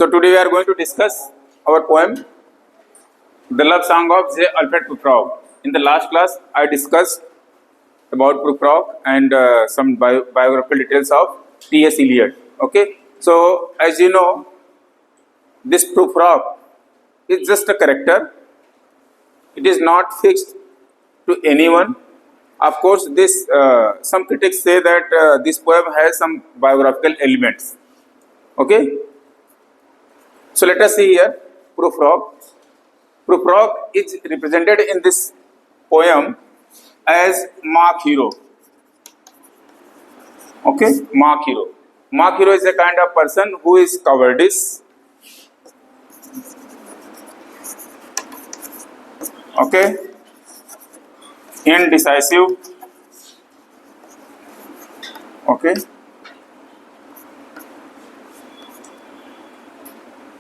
So today we are going to discuss our poem, The Love Song of J. Alfred Prufrock. In the last class, I discussed about Prufrock and some biographical details of T.S. Eliot. Okay, so as you know, this Prufrock is just a character. It is not fixed to anyone. Of course, this some critics say that this poem has some biographical elements. Okay, so let us see here Prufrock. Prufrock is represented in this poem as mock hero. Okay, mock hero. Mock hero is a kind of person who is cowardice. Okay, indecisive. Okay,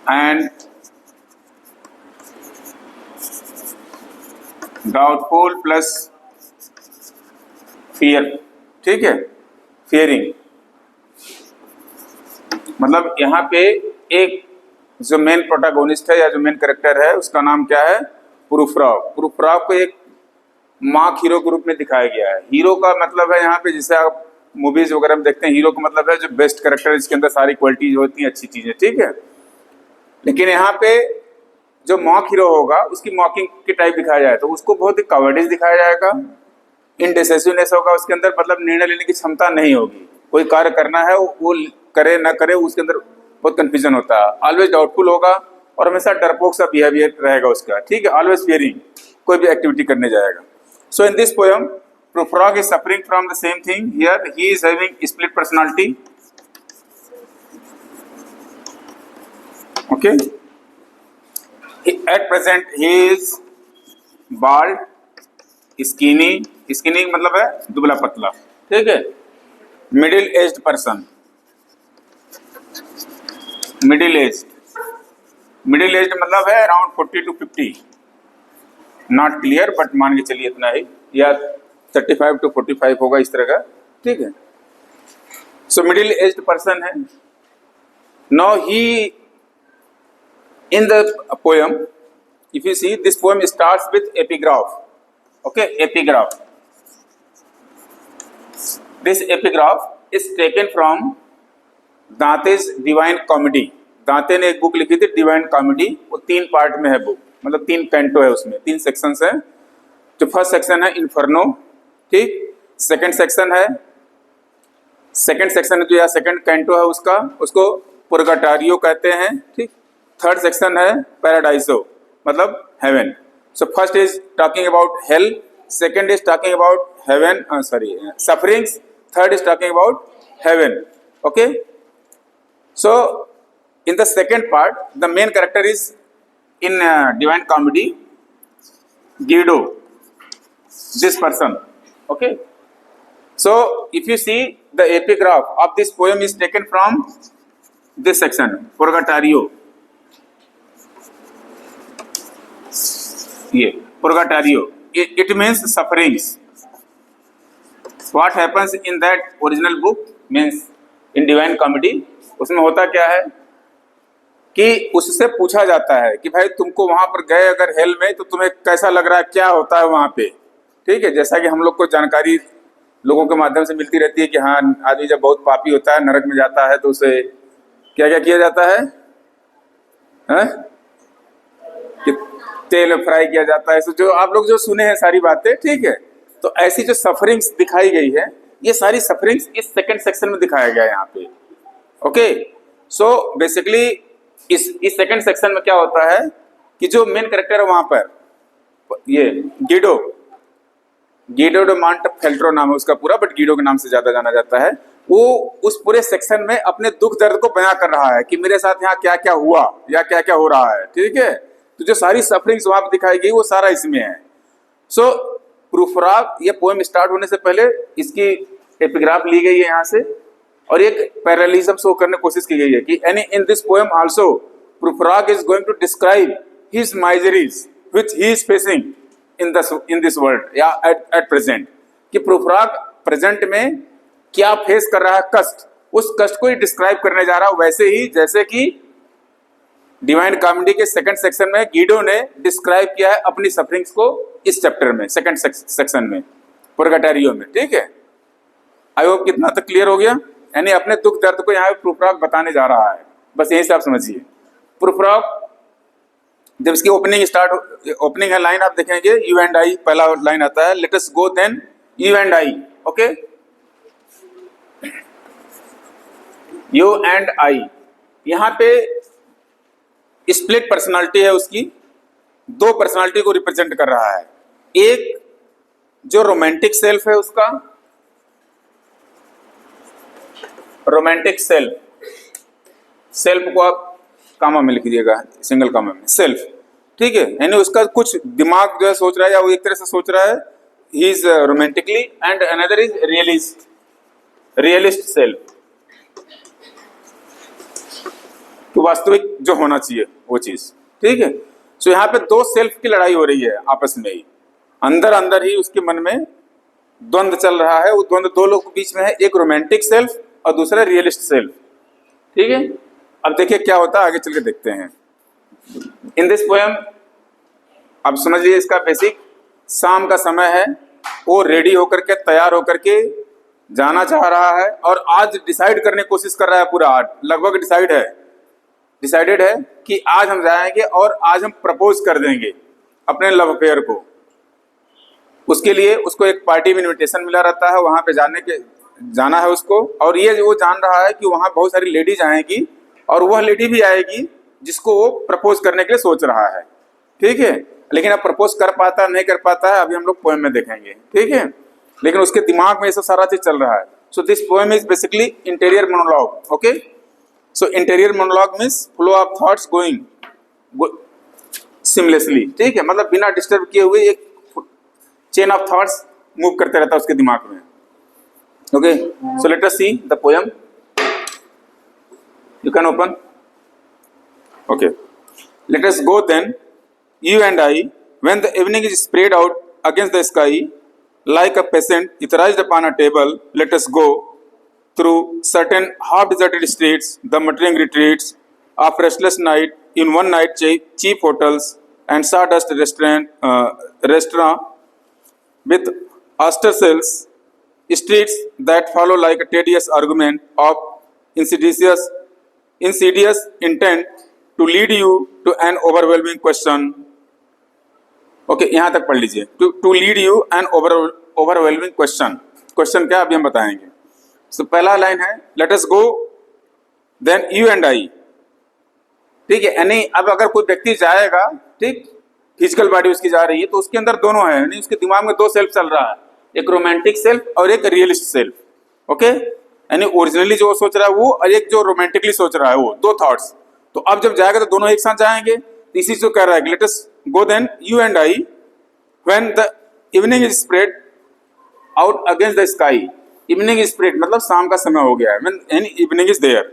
and doubtful plus fear. ठीक है, fearing मतलब यहाँ पे एक जो main protagonist है या जो मेन कैरेक्टर है उसका नाम क्या है? प्रूफ्रॉक. प्रूफ्रॉक को एक मार्क हीरो के रूप में दिखाया गया है. हीरो का मतलब है यहाँ पे, जैसे आप मूवीज वगैरह में देखते हैं, हीरो का मतलब है जो बेस्ट कैरेक्टर, जिसके अंदर सारी क्वालिटीज होती हैं, अच्छी चीजें. ठीक है, लेकिन यहाँ पे जो मॉक हीरो होगा उसकी मॉकिंग की टाइप दिखाया जाए तो उसको बहुत ही कवर्डिश दिखाया जाएगा. इनडिसिसिवनेस होगा उसके अंदर, मतलब निर्णय लेने की क्षमता नहीं होगी. कोई कार्य करना है वो करे ना करे उसके अंदर बहुत कंफ्यूजन होता है. ऑलवेज डाउटफुल होगा और हमेशा डरपोक सा बिहेवियर रहेगा उसका. ठीक है, ऑलवेज फियरिंग कोई भी एक्टिविटी करने जाएगा. So in this poem Prufrock is suffering from the same thing. Here he is having split personality. Okay, at present he is bald, skinny. Skinny मतलब है दुबला पतला. ठीक है, middle aged person. Middle aged मतलब है around 40 to 50. Not clear but मान के चलिए इतना ही, या 35 to 45 होगा इस तरह का. ठीक है, सो मिडिल एज्ड पर्सन है. Now he in the poem, if you see, this poem starts with epigraph. Okay, epigraph. This epigraph is taken from Dante's Divine Comedy. दांते ने एक बुक लिखी थी डिवाइन कॉमेडी. वो 3 पार्ट में है book, मतलब 3 कैंटो है, उसमें 3 सेक्शंस है. जो फर्स्ट सेक्शन है इन्फर्नो. ठीक, सेकंड सेक्शन है जो या सेकंड कैंटो है उसका, उसको पुर्गाटोरियो कहते हैं. ठीक, थर्ड सेक्शन है पैराडाइसो, मतलब heaven. So first is talking about hell, second is talking about heaven, sufferings, third is talking about heaven. Okay, so in the second part the main character is in Divine Comedy Guido, this person. Okay, so if you see the epigraph of this poem is taken from this section Purgatorio. ये Purgatorio, it means sufferings. What happens in that original book means in Divine Comedy, उसमें होता क्या है कि उससे पूछा जाता है कि भाई तुमको वहां पर गए अगर हेल में तो तुम्हें कैसा लग रहा है, क्या होता है वहां पे. ठीक है, जैसा कि हम लोग को जानकारी लोगों के माध्यम से मिलती रहती है कि हाँ, आदमी जब बहुत पापी होता है नरक में जाता है तो उसे क्या क्या किया जाता है, कि तेल फ्राई किया जाता है. जो आप लोग जो सुने हैं सारी बातें. ठीक है, तो ऐसी जो सफरिंग्स दिखाई गई है, ये सारी सफरिंग्स इस सेकंड सेक्शन में दिखाया गया है यहाँ पे. ओके, सो बेसिकली इस सेकंड सेक्शन में क्या होता है कि जो मेन कैरेक्टर है वहां पर, ये गीडो डे मॉन्टेफेल्ट्रो नाम है उसका पूरा, बट गीडो के नाम से ज्यादा जाना जाता है. वो उस पूरे सेक्शन में अपने दुख दर्द को बयां कर रहा है कि मेरे साथ यहाँ क्या क्या हुआ या क्या क्या हो रहा है. ठीक है, तो जो सारी सफरिंग्स वहां पर दिखाई गई वो सारा इसमें है. सो प्रूफ्रॉक, ये पोएम स्टार्ट होने से पहले इसकी एपिग्राफ ली गई है यहाँ से और एक पैरेललिज्म शो करने की कोशिश की गई है कि any in this poem also Prufrock is going to describe his miseries which he is facing in this world या एट प्रेजेंट. कि प्रूफ्रॉक प्रेजेंट में क्या फेस कर रहा है कष्ट, उस कष्ट को ही डिस्क्राइब करने जा रहा है, वैसे ही जैसे कि डिवाइन कॉमेडी के सेकंड सेक्शन में गीडो ने डिस्क्राइब किया है अपनी सफरिंग्स को इस चैप्टर में, सेकंड सेक्शन में, पुरगाटोरियो में, ठीक है। आई होप कितना तक क्लियर हो गया। यानी अपने दुख दर्द को यहाँ प्रूफ बताने जा रहा है, बस यही से आप समझिए। प्रूफ जब इसकी ओपनिंग है लाइन, आप देखेंगे यू एंड आई, पहला लाइन आता है, let us go then you and I, okay, you and I. यहाँ पे स्प्लिट पर्सनालिटी है उसकी, दो पर्सनालिटी को रिप्रेजेंट कर रहा है। एक जो रोमांटिक सेल्फ है उसका, रोमांटिक सेल्फ को आप कामा में लिख दीजिएगा, सिंगल कामा में, सेल्फ, ठीक है। यानी उसका कुछ दिमाग जो है सोच रहा है, या वो एक तरह से सोच रहा है, he is romantically, and another is realist self, तो वास्तविक जो होना चाहिए वो चीज, ठीक है। सो यहाँ पे दो सेल्फ की लड़ाई हो रही है आपस में ही, अंदर अंदर ही उसके मन में द्वंद्व चल रहा है। वो द्वंद्व दो लोगों के बीच में है, एक रोमांटिक सेल्फ और दूसरा रियलिस्ट सेल्फ, ठीक है। अब देखिए क्या होता है, आगे चल के देखते हैं। इन दिस पोएम अब समझ लीजिए इसका बेसिक, शाम का समय है, वो रेडी होकर के, तैयार होकर के जाना चाह रहा है, और आज डिसाइड करने की कोशिश कर रहा है, पूरा आज लगभग डिसाइडेड है कि आज हम जाएंगे और आज हम प्रपोज कर देंगे अपने लव अफेयर को। उसके लिए उसको एक पार्टी में इनविटेशन मिला रहता है, वहां पे जाना है उसको, और ये वो जान रहा है कि वहां बहुत सारी लेडीज आएंगी, और वह लेडी भी आएगी जिसको वो प्रपोज करने के लिए सोच रहा है, ठीक है। लेकिन अब प्रपोज कर पाता नहीं कर पाता है, अभी हम लोग पोएम में देखेंगे, ठीक है। लेकिन उसके दिमाग में ये सब सारा चीज चल रहा है। So this poem is basically interior monologue, okay. So interior monologue means flow of thoughts going seamlessly, ठीक है, मतलब बिना डिस्टर्ब किए हुए एक चेन ऑफ थॉट्स मूव करते रहता है उसके दिमाग में, okay. So let us see the poem, you can open, okay. Let us go then, you and I, when the evening is spread out against the sky like a peasant etherized upon a table. Let us go through certain half deserted streets, the muttering retreats of restless night, in one night cheap hotels and sawdust restaurant with oyster shells, streets that follow like a tedious argument of insidious intent to lead you to an overwhelming question. Okay, यहां तक पढ़ लीजिए। To lead you an overwhelming question. Question क्या अभी हम बताएंगे। So पहला line है, let us go then you and I, ठीक है। यानी अब अगर कोई व्यक्ति जाएगा, ठीक, फिजिकल बॉडी उसकी जा रही है, तो उसके अंदर दोनों है, यानी उसके दिमाग में दो सेल्फ चल रहा है, एक रोमांटिक सेल्फ और एक रियलिस्ट सेल्फ, ओके। यानी ओरिजिनली जो सोच रहा है वो, और एक जो रोमांटिकली सोच रहा है वो, दो थॉट्स। तो अब जब जाएगा तो दोनों एक साथ जाएंगे। तो इसी से कह रहा है, let us go then you and I when the evening is spread out against the sky. Evening is spread मतलब शाम का समय हो गया है, when any evening is there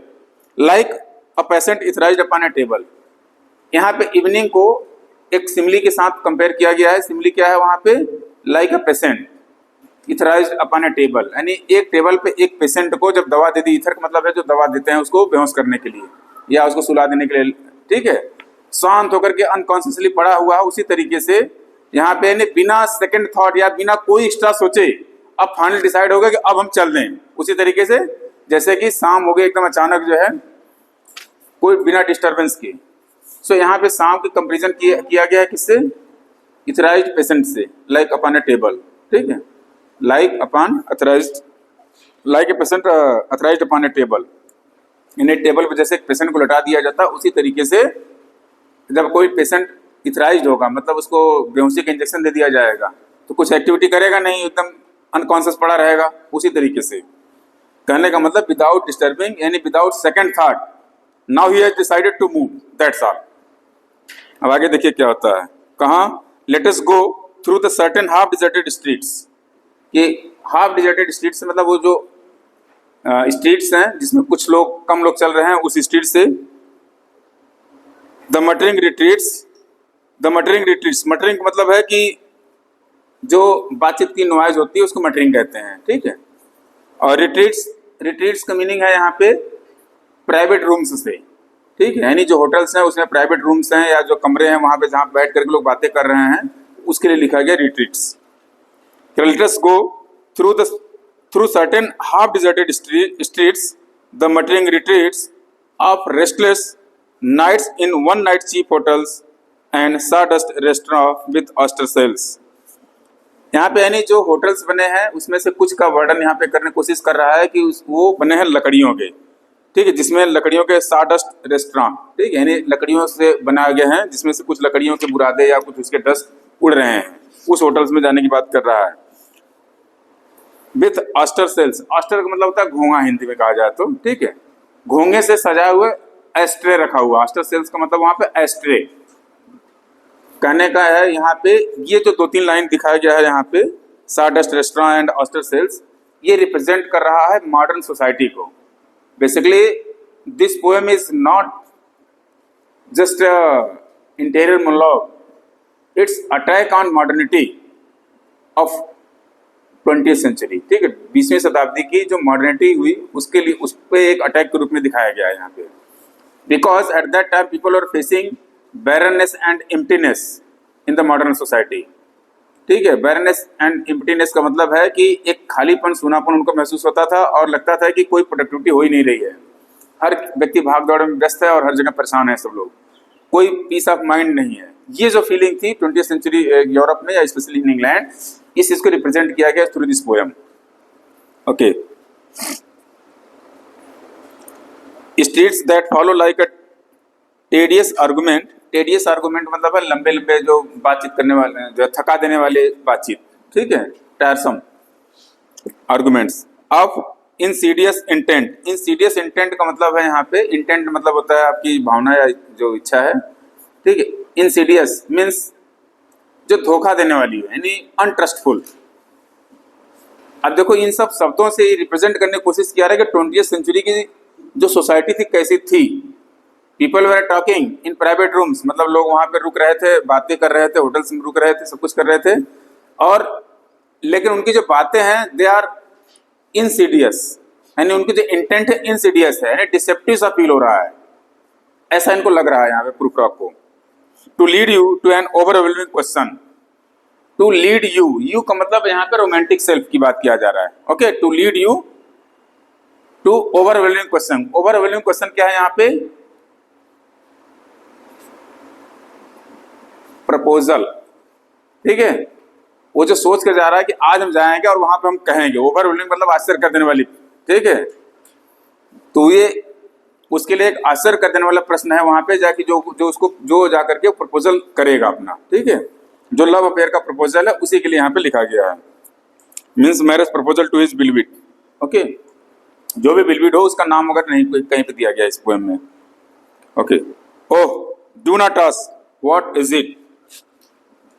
like a patient etherized upon a table. यहाँ पे evening को एक सिमली के साथ कंपेयर किया गया है। सिमली क्या है वहां पे, like a patient etherized upon a table, यानी एक टेबल पे एक पेशेंट को जब दवा दे दी, इथर का मतलब है जो दवा देते हैं उसको बेहोश करने के लिए या उसको सुला देने के लिए, ठीक है, शांत होकर के अनकॉन्शियसली पड़ा हुआ है। उसी तरीके से यहाँ पे बिना सेकंड थॉट या बिना कोई एक्स्ट्रा सोचे अब फाइनल डिसाइड होगा कि अब हम चल दें। उसी तरीके से जैसे कि शाम हो गई एकदम अचानक जो है, कोई बिना डिस्टर्बेंस के। सो यहाँ पे शाम की कंपेरिजन किया गया है किससे, इथराइज्ड पेशेंट से, लाइक अपॉन अ टेबल, ठीक है, like upon etherized, like a patient etherized upon a table. यानी टेबल पर जैसे एक पेशेंट को लटा दिया जाता है, उसी तरीके से जब कोई पेशेंट इथराइज्ड होगा मतलब उसको बेहोशी का इंजेक्शन दे दिया जाएगा तो कुछ एक्टिविटी करेगा नहीं, एकदम अनकॉन्शियस पड़ा रहेगा। उसी तरीके से कहने का मतलब विदाउट डिस्टर्बिंग, यानी without second thought, now he has decided to move, that's all. अब आगे देखिए क्या होता है, कहाँ, let us go through the certain half deserted streets. ये हाफ डिजर्टेड स्ट्रीट्स मतलब वो जो स्ट्रीट्स हैं जिसमें कुछ लोग, कम लोग चल रहे हैं, उस स्ट्रीट से the muttering retreats. The muttering retreats, muttering मतलब है कि जो बातचीत की नॉइज होती है उसको मटरिंग कहते हैं, ठीक है। और रिट्रीट्स का मीनिंग है यहाँ पे प्राइवेट रूम्स से, ठीक है, यानी जो होटल्स हैं उसमें प्राइवेट रूम्स हैं या जो कमरे हैं वहाँ पे जहाँ बैठ करके लोग बातें कर रहे हैं, उसके लिए लिखा गया retreats. Creditors go through certain half-deserted streets, the muttering retreats of restless nights in one-night cheap hotels and sawdust restaurant with oyster shells। यहाँ पे यानी जो होटल्स बने हैं उसमें से कुछ का वर्णन यहाँ पे करने की कोशिश कर रहा है कि वो बने हैं लकड़ियों के, ठीक है, जिसमें लकड़ियों के sawdust restaurant, ठीक है, यानी लकड़ियों से बनाए गए हैं जिसमें से कुछ लकड़ियों के बुरादे या कुछ उसके डस्ट उड़ रहे हैं, उस होटल्स में जाने की बात कर रहा है। विथ ऑस्टर सेल्स, ऑस्टर का मतलब होता है घोंगा हिंदी में कहा जाए तो, ठीक है, घोंगे से सजाए हुए एस्ट्रे रखा हुआ, ऑस्टर सेल्स का मतलब वहां पे एस्ट्रे कहने का है। यहाँ पे ये जो 2-3 लाइन दिखाया गया है यहाँ पे, sawdust restaurant and oyster shells, ये रिप्रेजेंट कर रहा है मॉडर्न सोसाइटी को। Basically this poem is not just interior monologue, it's attack on modernity of 20th century, ठीक है, 20वीं शताब्दी की जो मॉडर्निटी हुई उसके लिए, उस पर एक अटैक के रूप में दिखाया गया है यहाँ पे। Because at that time people are facing barrenness and emptiness in the modern society, ठीक है। बैरननेस एंड एम्प्टीनेस का मतलब है कि एक खालीपन, सूनापन उनको महसूस होता था और लगता था कि कोई प्रोडक्टिविटी हो ही नहीं रही है, हर व्यक्ति भाग दौड़ में व्यस्त है और हर जगह परेशान है सब लोग, कोई पीस ऑफ माइंड नहीं है। ये जो फीलिंग थी 20th सेंचुरी यूरोप में या स्पेशली इन इंग्लैंड, इस चीज को रिप्रेजेंट किया गया through this poem. Okay, streets that follow like a tedious argument, tedious argument मतलब है लंबे लंबे जो बातचीत करने वाले, जो थका देने वाले बातचीत, ठीक है, टायरसम arguments of Insidious intent. Insidious intent का मतलब है यहाँ पे, इंटेंट मतलब होता है आपकी भावना या जो इच्छा है, ठीक है। इंसीडियस मीन्स जो धोखा देने वाली है, यानी अनट्रस्टफुल। अब देखो इन सब शब्दों से रिप्रेजेंट करने की कोशिश किया रहा है कि 20th सेंचुरी की जो सोसाइटी थी कैसी थी। People were talking in private rooms, मतलब लोग वहां पे रुक रहे थे, बातें कर रहे थे, होटल्स में रुक रहे थे, सब कुछ कर रहे थे, और लेकिन उनकी जो बातें हैं दे आर इंसीडियस, यानी उनकी जो इंटेंट है इंसीडियस है, यानी डिसेप्टिव सा फील हो रहा है, ऐसा इनको लग रहा है यहाँ पे प्रूफ रॉक को। To lead you to an overwhelming question, to lead you, you का मतलब यहाँ पे रोमांटिक सेल्फ की बात किया जा रहा है। Okay, to lead you to overwhelming question. Overwhelming question क्या है यहाँ पे? प्रपोजल, ठीक है, वो जो सोच कर जा रहा है कि आज हम जाएंगे और वहां पे हम कहेंगे, ओवरवेलमिंग मतलब आश्चर्य कर देने वाली, ठीक है। तो ये उसके लिए एक आश्चर्य कर देने वाला प्रश्न है वहां पे जाके, जो उसको जो जाकर के प्रपोजल करेगा अपना, ठीक है, जो लव अफेयर का प्रपोजल है उसी के लिए यहाँ पे लिखा गया है। Means marriage proposal to his beloved. Okay, जो भी बिलविड हो उसका नाम अगर नहीं कहीं पे दिया गया इस पोएम में। Okay, oh do not ask what is it,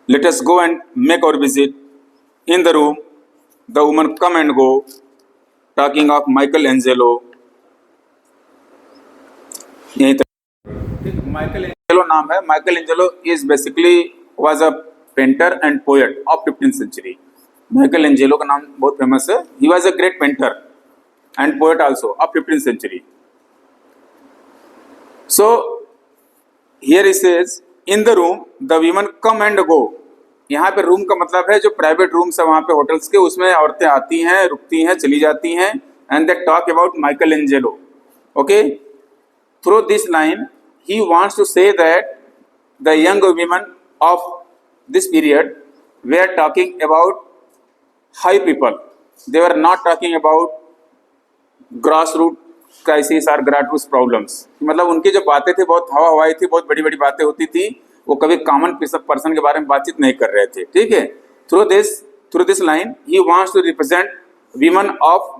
let us go and make our visit in the room, the woman come and go, talking of Michelangelo. यहीं तक माइकल एंजेलो नाम है। Michelangelo is basically was a painter and poet of 15th century. Michelangelo का नाम बहुत famous है। He was a great painter and poet also of 15th century. So here it says in the room the women come and गो। यहाँ पे room का मतलब है जो प्राइवेट रूम्स है वहां पे होटल्स के, उसमें औरतें आती हैं, रुकती हैं, चली जाती हैं, and they talk about Michael Angelo. Okay, through this line he wants to say that the young women of this period were talking about high people, they were not talking about grassroots crisis or grassroots problems। मतलब उनकी जो बातें थी बहुत हवा हवाई थी, बहुत बड़ी बड़ी बातें होती थी, वो कभी कॉमन पर्सन के बारे में बातचीत नहीं कर रहे थे, ठीक है। Through this line he wants to represent women of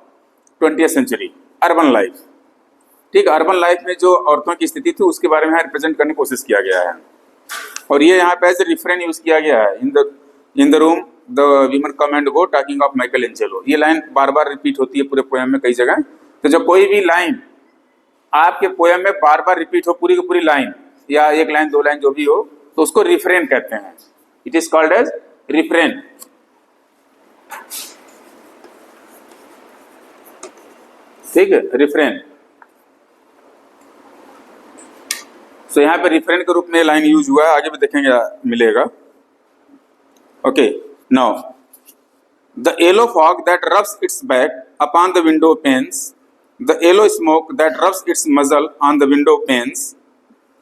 20th century urban life, ठीक है। अर्बन लाइफ में जो औरतों की स्थिति थी उसके बारे में रिप्रेजेंट करने की कोशिश किया गया है, और ये यहाँ पे एज रिफरेन यूज किया गया है। In the room the women come and go talking of Michelangelo. ये लाइन बार बार रिपीट होती है पूरे पोएम में कई जगह। तो जब कोई भी लाइन आपके पोएम में बार बार रिपीट हो, पूरी की पूरी लाइन या एक लाइन दो लाइन जो भी हो, तो उसको रिफरेन कहते हैं। इट इज कॉल्ड एज रिफरेन, ठीक है, रिफरेन। सो यहाँ पे रिफरेंट के रूप में लाइन यूज हुआ है, आगे भी देखेंगे मिलेगा। Okay, now the yellow fog that rubs its back upon the window panes, the yellow smoke that rubs its muzzle on the window panes,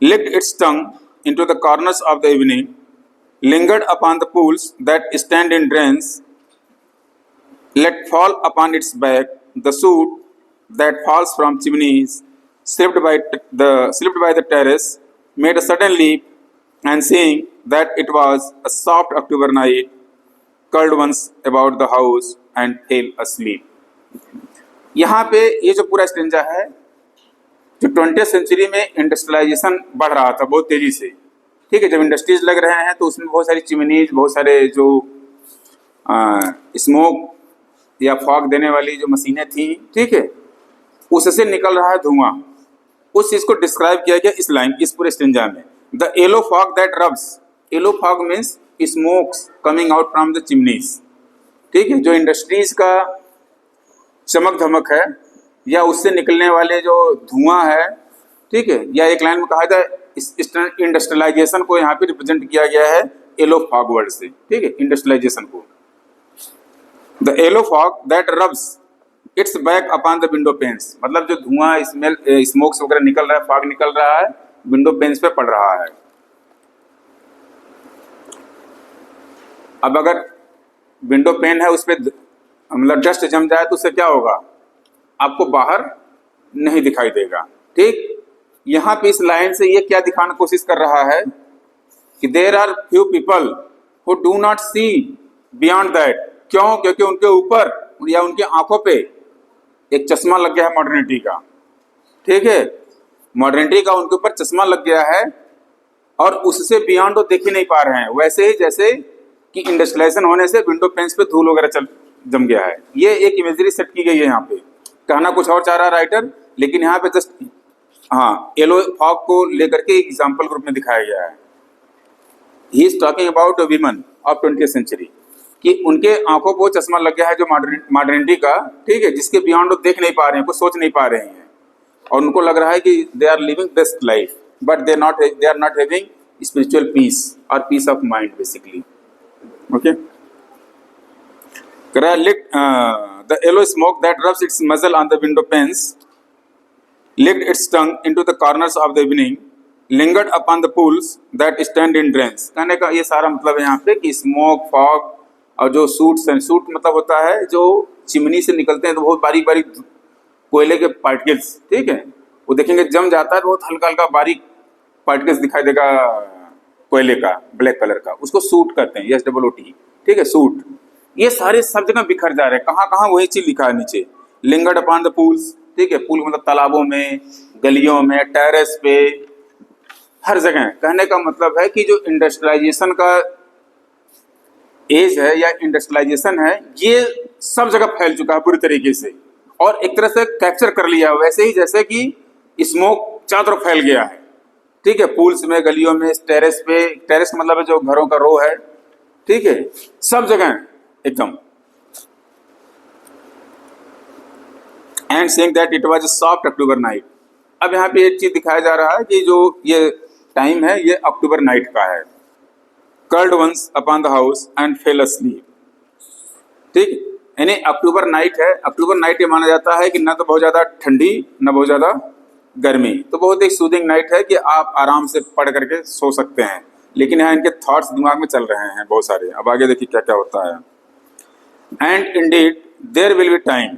licked its tongue into the corners of the evening, lingered upon the pools that stand in drains, let fall upon its back the soot that falls from chimneys, slipped by the terrace, made a sudden leap, and seeing that it was a soft October night, curled once about the house and fell asleep. यहाँ पे ये जो पूरा stanza है, जो 20वीं century में industrialisation बढ़ रहा था बहुत तेजी से, ठीक है। जब इंडस्ट्रीज लग रहे हैं तो उसमें बहुत सारी चिमनीज, बहुत सारे जो स्मोक या फॉग देने वाली जो मशीनें थी, ठीक है, उससे निकल रहा है धुआं। उस चीज को डिस्क्राइब किया गया इस लाइन, इस पूरे स्टेंजा में। The yellow fog that rubs, yellow fog means smokes coming out from the chimneys, ठीक है। जो इंडस्ट्रीज का चमक धमक है या उससे निकलने वाले जो धुआं है, ठीक है, या एक लाइन में कहा जाए इंडस्ट्रियलाइजेशन को यहाँ पे रिप्रेजेंट किया गया है येलो फॉग वर्ड से, ठीक है, इंडस्ट्रियलाइजेशन को। The yellow fog that rubs its back upon the window pens, मतलब जो धुआं स्मोक्स वगैरह निकल रहा है, फॉग निकल रहा है, विंडो पेन्स पे पड़ रहा है। अब अगर विंडो पेन है उस पर मतलब डस्ट जम जाए तो उससे क्या होगा, आपको बाहर नहीं दिखाई देगा, ठीक। यहाँ पे इस लाइन से ये क्या दिखाने की कोशिश कर रहा है कि there are few people who do not see beyond that. क्यों? क्योंकि उनके ऊपर या उनकी आंखों पे एक चश्मा लग गया है मॉडर्निटी का, ठीक है, मॉडर्निटी का उनके ऊपर चश्मा लग गया है और उससे बियॉन्ड वो देख ही नहीं पा रहे हैं। वैसे ही जैसे कि इंडस्ट्रियलाइजेशन होने से विंडो पेन्स पे धूल वगैरह जम गया है। ये एक इमेजरी सेट की गई है यहाँ पे, कहना कुछ और चाह रहा है राइटर, लेकिन यहाँ पे जस्ट येलो फॉग को लेकर के एग्जाम्पल ग्रुप में दिखाया गया है। He is talking about women of 20th century, कि उनके आंखों को चश्मा लग गया है जो मॉडर्निटी का, ठीक है, जिसके बियॉन्ड वो देख नहीं पा रहे हैं, कुछ सोच नहीं पा रहे हैं, और उनको लग रहा है कि they are living best life but they are not having spiritual peace और peace of mind basically. Okay, the yellow smoke that rubs its muzzle on the window panes, licked its tongue into the corners of the evening, lingered upon the pools that stand in drains। कहने का ये सारा मतलब है यहाँ पे कि smoke, fog और जो सूट मतलब होता है जो चिमनी से निकलते हैं, तो बहुत बारीक बारीक कोयले के पार्टिकल्स, ठीक है, वो देखेंगे जम जाता है, बहुत हल्का हल्का बारीक पार्टिकल्स दिखाई देगा कोयले का, ब्लैक कलर का, उसको सूट करते हैं, SOOT, ठीक है, सूट। ये सारे सब जगह बिखर जा रहे हैं, कहाँ कहाँ वही चीज लिखा है नीचे। लिंगर्ड अपॉन द पूल्स, ठीक है, पूल मतलब तालाबों में, गलियों में, टेरेस पे, हर जगह। कहने का मतलब है कि जो इंडस्ट्रियलाइजेशन का एज है या इंडस्ट्रियलाइजेशन है, ये सब जगह फैल चुका है पूरी तरीके से और एक तरह से कैप्चर कर लिया है, वैसे ही जैसे कि स्मोक चारों तरफ फैल गया है, ठीक है, पूल्स में, गलियों में, टेरेस पे। टेरेस मतलब है जो घरों का रो है, ठीक है, सब जगह एकदम। And saying that it was a soft October night. अब यहाँ पे एक चीज दिखाया जा रहा है कि जो ये टाइम है ये अक्टूबर नाइट का है। Curled once upon the house and fell asleep, ठीक, यानी अक्टूबर नाइट है। अक्टूबर नाइट ये माना जाता है कि न तो बहुत ज्यादा ठंडी न बहुत ज्यादा गर्मी, तो बहुत एक सूदिंग नाइट है कि आप आराम से पढ़ करके सो सकते हैं। लेकिन यहाँ इनके थॉट्स दिमाग में चल रहे हैं बहुत सारे। अब आगे देखिए क्या क्या होता है। And indeed, there will be time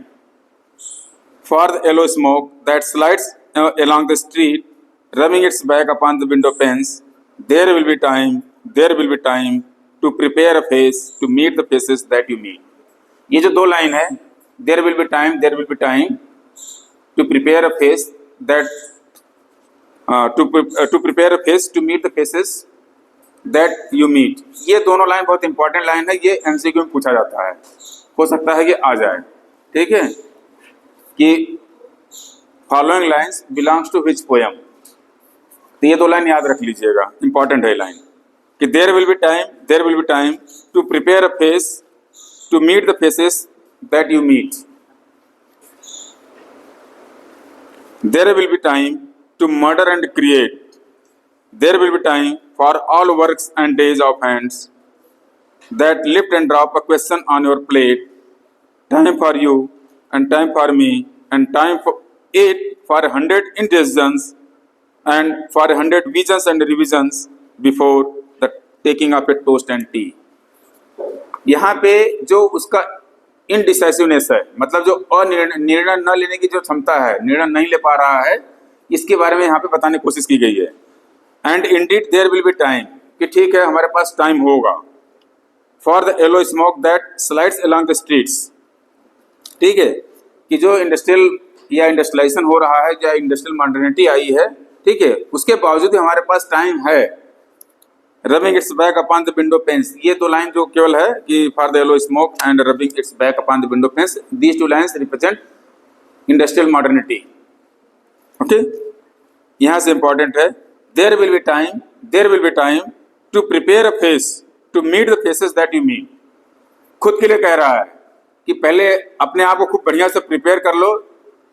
for the yellow smoke that slides along the street, rubbing its back upon the window panes. There will be time to prepare a face to meet the faces that you meet. ये जो दो line है, there will be time to prepare a face that to prepare a face to meet the faces that you meet। ये दोनों line बहुत important line है, ये MCQ में पूछा जाता है, हो सकता है कि आ जाए, ठीक है, कि following lines belongs to which poem. तो ये दो लाइन याद रख लीजिएगा, इंपॉर्टेंट है लाइन, कि there will be time to prepare a face to meet the faces that you meet. There will be time to murder and create there will be time for all works and days of hands that lift and drop a question on your plate, time for you and time for me, and time for it for 100 indecisions and for 100 visions and revisions before the taking of a toast and tea. यहाँ पे जो उसका indecisiveness है, मतलब जो निर्णय न लेने की जो क्षमता है, निर्णय नहीं ले पा रहा है, इसके बारे में यहाँ पे बताने की कोशिश की गई है. And indeed there will be time, कि ठीक है हमारे पास टाइम होगा. For the yellow smoke that slides along the streets, ठीक है, कि जो इंडस्ट्रियल या इंडस्ट्रियलाइजेशन हो रहा है या इंडस्ट्रियल मॉडर्निटी आई है, ठीक है, उसके बावजूद हमारे पास टाइम है. Rubbing its back upon the window panes, ये दो लाइन जो केवल है कि for the yellow smoke and rubbing its back upon the window panes, these two lines represent industrial modernity. Okay, यहाँ से इंपॉर्टेंट है, there will be time to prepare a face to meet the faces that you meet. खुद के लिए कह रहा है कि पहले अपने आप को खूब बढ़िया से प्रिपेयर कर लो,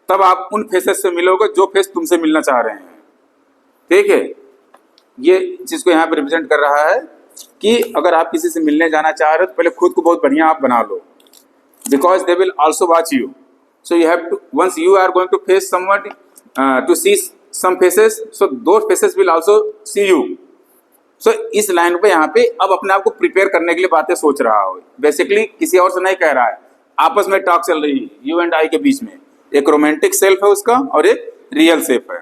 तब आप उन फेसेस से मिलोगे जो फेस तुमसे मिलना चाह रहे हैं. ठीक है, ये चीज को यहाँ पे रिप्रेजेंट कर रहा है कि अगर आप किसी से मिलने जाना चाह रहे हो तो पहले खुद को बहुत बढ़िया आप बना लो, because they will also watch you. So you have to, once you are going to face someone to see some faces, so those faces will also see you. So इस लाइन पे यहाँ पे अब अपने आप को प्रिपेयर करने के लिए बातें सोच रहा हो. बेसिकली किसी और से नहीं कह रहा है, आपस में टॉक चल रही है यू एंड आई के बीच में. एक रोमांटिक सेल्फ है उसका और एक रियल सेल्फ है.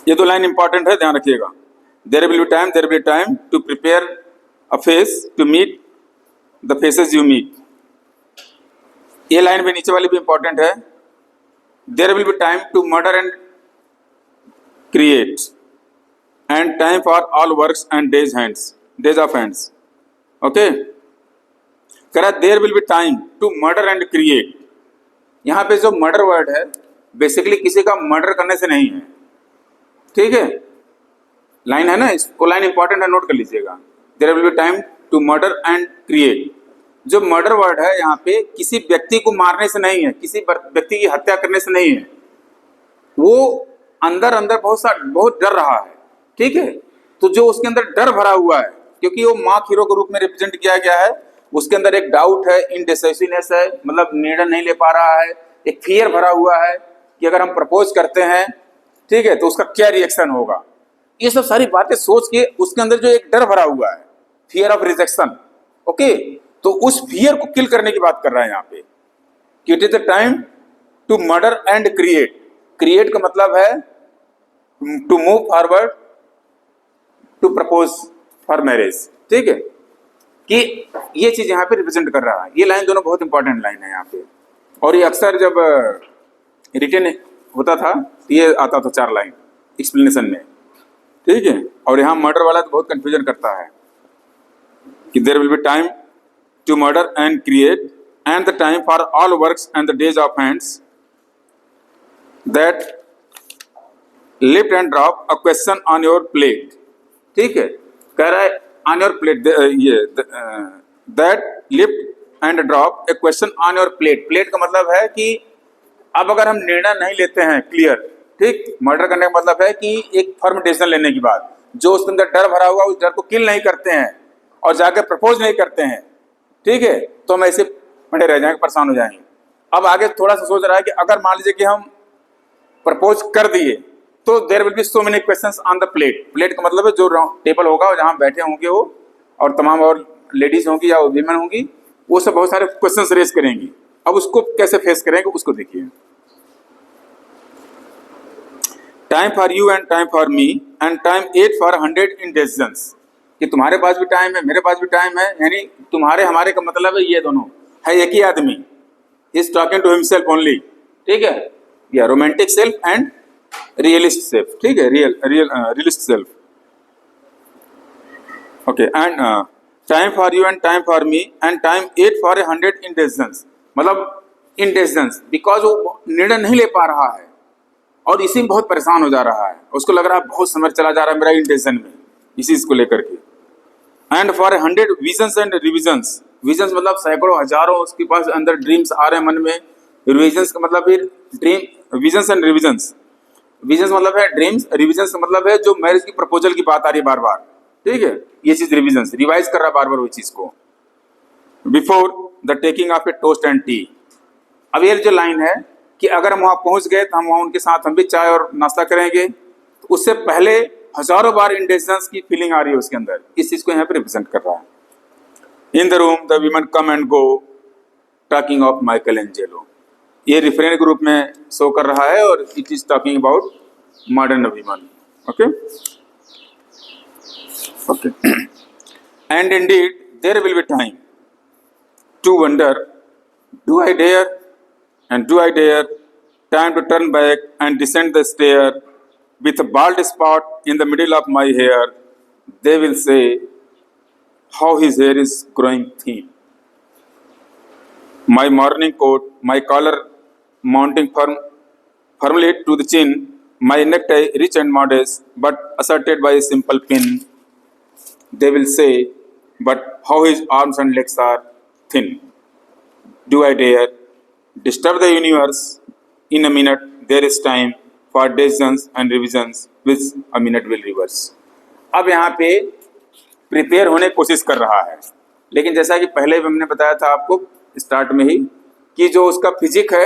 ये दो लाइन इंपॉर्टेंट है, ध्यान रखिएगा. There will be time to prepare a face to meet the faces you meet. ये लाइन भी नीचे वाली भी इंपॉर्टेंट है. There will be time to murder and create and time for all works and days of hands. Okay, कह रहा there will be time to murder and create. यहाँ पे जो मर्डर वर्ड है बेसिकली किसी का मर्डर करने से नहीं है. ठीक है, लाइन है ना, इसको लाइन इंपॉर्टेंट है, नोट कर लीजिएगा. There will be time to murder and create. जो मर्डर वर्ड है यहाँ पे किसी व्यक्ति को मारने से नहीं है, किसी व्यक्ति की हत्या करने से नहीं है. वो अंदर बहुत डर रहा है. ठीक है, तो जो उसके अंदर डर भरा हुआ है, क्योंकि वो मार्क हीरो के रूप में रिप्रेजेंट किया गया है, उसके अंदर एक डाउट है, इनडिसाइसिवनेस है, मतलब निर्णय नहीं ले पा रहा है, एक फियर भरा हुआ है कि अगर हम प्रपोज करते हैं, ठीक है, तो उसका क्या रिएक्शन होगा. ये सब सारी बातें सोच के उसके अंदर जो एक डर भरा हुआ है, फियर ऑफ रिजेक्शन. ओके, तो उस फियर को किल करने की बात कर रहा है यहाँ पे कि it is the time to murder and create. Create का मतलब है to move forward to propose for marriage. ठीक है, कि ये चीज यहाँ पे रिप्रेजेंट कर रहा है. ये लाइन दोनों बहुत इंपॉर्टेंट लाइन है यहाँ पे, और ये अक्सर जब रिटन होता था तो ये आता था 4 लाइन एक्सप्लेनेशन में. ठीक है, और यहाँ मर्डर वाला तो बहुत कंफ्यूजन करता है कि there will be time to murder and create and the time for all works and the days of hands that lift and drop a question on your plate. ठीक है, कह रहा है ऑन योर प्लेट, ये that lift and drop a question on your plate. Plate का मतलब है कि अब अगर हम निर्णय नहीं लेते हैं क्लियर, ठीक, मर्डर करने का मतलब है कि एक फर्म डिसीजन लेने के बाद जो उसके अंदर डर भरा हुआ, उस डर को किल नहीं करते हैं और जाके प्रपोज नहीं करते हैं, ठीक है, तो हम ऐसे पड़े रह जाएंगे, परेशान हो जाएंगे. अब आगे थोड़ा सा सोच रहा है कि अगर मान लीजिए कि हम प्रपोज कर दिए तो there will be so many questions on the plate. Plate का मतलब है जो टेबल होगा और जहाँ बैठे होंगे वो, और तमाम और लेडीज होंगी या वीमेन होंगी, वो सब बहुत सारे क्वेश्चंस रेज करेंगी. अब उसको कैसे फेस करेंगे उसको देखिए. Time for you and time for me and time 8 for 100 इंडिसीजंस. कि तुम्हारे पास भी टाइम है, मेरे पास भी टाइम है, यानी तुम्हारे हमारे का मतलब है ये दोनों है एक ही आदमी. Is talking to himself only. ठीक है, या romantic self and realist self. ठीक है, realist self. Okay, and time for you and time for me and time 8 for 100 indecisions. मतलब इंडिसीजंस बिकॉज वो निर्णय नहीं ले पा रहा है और इसी में बहुत परेशान हो जा रहा है. उसको लग रहा है बहुत समय चला जा रहा है मेरा इंडिसीजन में, इसी को लेकर के. And for 100 visions and revisions. Visions मतलब सैकड़ों हजारों उसके पास अंदर ड्रीम्स आ रहे हैं मन में. रिविजन्स का मतलब फिर dream, visions and revisions. Visions मतलब है ड्रीम्स, रिविजन्स मतलब है जो मैरिज की प्रपोजल की बात आ रही है बार बार, ठीक है, ये चीज रिविजन्स, रिवाइज कर रहा है बार बार वो चीज को। Before the taking of A toast and T. अब ये जो लाइन है कि अगर हम वहां पहुंच गए तो हम वहां उनके साथ हम भी चाय और नाश्ता करेंगे, तो उससे पहले हजारों बार इंडेंसेंस की फीलिंग आ रही है उसके अंदर, इस चीज को यहाँ पे रिप्रेजेंट कर रहा है। In the room the women come and go talking of Michelangelo, ये रिफ्रेन के रूप में शो कर रहा है और it is talking about modern women. Okay okay and indeed there will be time to wonder do I dare and do I dare, time to turn back and descend the stair with a bald spot in the middle of my hair. They will say, how his hair is growing thin. My morning coat, my collar mounting firmly to the chin, my necktie rich and modest, but asserted by a simple pin. They will say, but how his arms and legs are thin. Do I dare disturb the universe in a minute? There is time for decisions and revisions which a minute will reverse. अब यहाँ पे prepare होने की कोशिश कर रहा है, लेकिन जैसा कि पहले भी हमने बताया था आपको स्टार्ट में ही कि जो उसका फिजिक है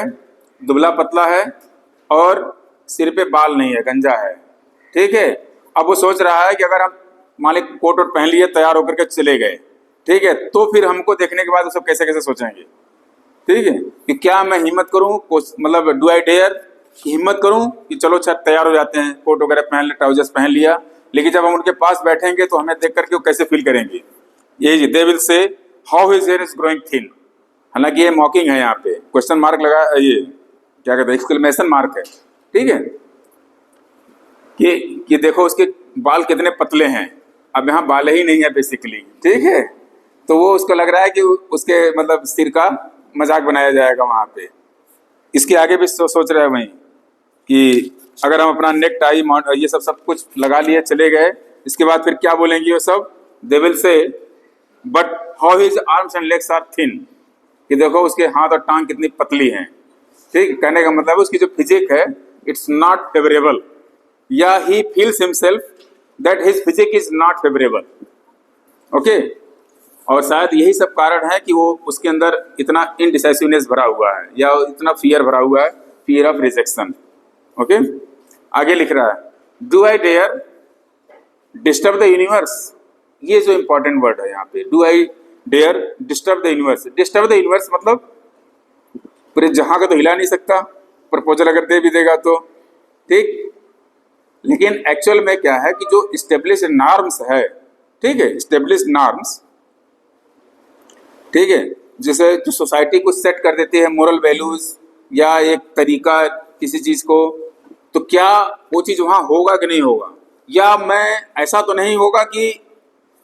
दुबला पतला है और सिर पे बाल नहीं है, गंजा है, ठीक है। अब वो सोच रहा है कि अगर हम मालिक कोट वोट पहन लिए तैयार होकर के चले गए, ठीक है, तो फिर हमको देखने के बाद वो सब कैसे कैसे सोचेंगे, ठीक है, कि क्या मैं हिम्मत करूं, मतलब डू आई डेयर कि हिम्मत करूं कि चलो अच्छा तैयार हो जाते हैं, कोट वगैरह पहन लिया, ट्राउजर्स पहन लिया, लेकिन जब हम उनके पास बैठेंगे तो हमें देख करके वो कैसे फील करेंगे। ये दे विल से how his here is growing thin, हालांकि ये मॉकिंग है, यहाँ पे क्वेश्चन मार्क लगा, ये क्या कहते हैं एक्सक्लेमेशन मार्क है, ठीक है, कि देखो उसके बाल कितने पतले हैं। अब यहाँ बाल ही नहीं है बेसिकली, ठीक है, तो वो उसको लग रहा है कि उसके मतलब सिर का मजाक बनाया जाएगा वहाँ पे। इसके आगे भी सोच रहे हैं वहीं कि अगर हम अपना नेक टाई ये सब कुछ लगा लिए चले गए, इसके बाद फिर क्या बोलेंगे वो सब, they will say but how his arms and legs are thin, कि देखो उसके हाथ और टांग कितनी पतली हैं, ठीक, कहने का मतलब उसकी जो फिजिक है इट्स नॉट फेवरेबल, या he feels himself that his physique is not favourable. Okay, और शायद यही सब कारण है कि वो उसके अंदर इतना इनडिसाइसिवनेस भरा हुआ है या इतना फियर भरा हुआ है, फियर ऑफ रिजेक्शन। ओके, आगे लिख रहा है do I dare disturb the universe, ये जो इंपॉर्टेंट वर्ड है यहाँ पे, do I dare disturb the universe. Disturb the universe मतलब पूरे जहां का तो हिला नहीं सकता, प्रपोजल अगर दे भी देगा तो, ठीक, लेकिन एक्चुअल में क्या है कि जो स्टेब्लिश नॉर्म्स है, ठीक है, स्टेब्लिश नॉर्म्स, ठीक है, जैसे जो सोसाइटी को सेट कर देती है मोरल वैल्यूज या एक तरीका किसी चीज को, तो क्या वो चीज वहां होगा कि नहीं होगा, या मैं ऐसा तो नहीं होगा कि